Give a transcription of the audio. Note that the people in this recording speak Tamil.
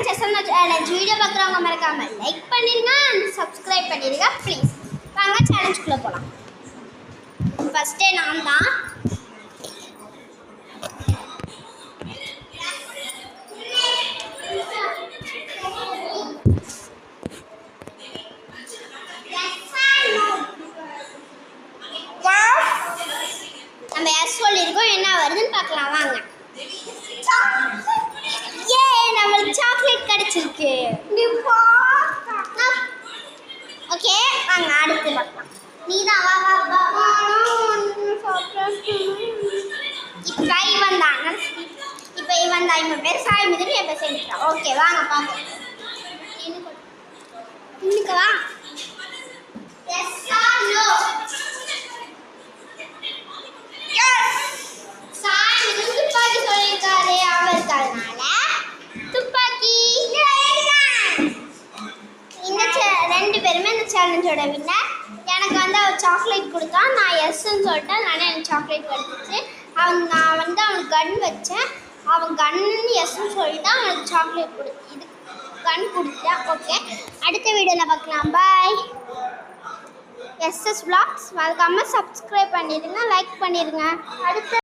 செசன் சேலஞ்ச் வீடியோ பார்க்குறவங்க மறக்காம லைக் பண்ணிடுங்க அண்ட் சப்ஸ்கிரைப் பண்ணிடுங்க ப்ளீஸ். வாங்க சேலஞ்சுக்குள்ளே போகலாம். ஃபஸ்ட்டே நான் தான் நம்ம எஸ் சொல்லியிருக்கோம். என்ன வருதுன்னு பார்க்கலாம் வாங்க. ஏ நம்மளுக்கு சாக்லேட் கிடைச்சிருக்கு. ஓகே வாங்க அடுத்து பார்க்கலாம். நீ தான் வா வா வா. இப்போ இவன் தான் இவன் பேர் சாய் மிதிரி என் பேர் சேர்ந்துட்டான். ஓகே வாங்க பார்க்கலாம். இன்னுக்கு வா. எஸ் ஆர் நோ. சாய் மிதிரி துப்பாக்கி சொல்லியிருக்காரு. அவர் இருக்காதனால துப்பாக்கி. இந்த ரெண்டு பேருமே இந்த சேலஞ்சோட வின்னர். எனக்கு அவர் சாக்லேட் கொடுத்தான். நான் எஸ்ன்னு சொல்லிட்டேன். நானே எனக்கு சாக்லேட் கிடைச்சிச்சு. நான் அவனுக்கு கன் வச்சேன். அவன் கன்னு எஸ்ன்னு சொல்லிட்டான். அவனுக்கு சாக்லேட் இது கன் கொடுத்துட்டேன். ஓகே அடுத்த வீடியோவில் பார்க்கலாம். பாய். எஸ்எஸ் vlogs மறக்காமல் சப்ஸ்கிரைப் பண்ணிடுங்க, லைக் பண்ணிடுங்க. அடுத்த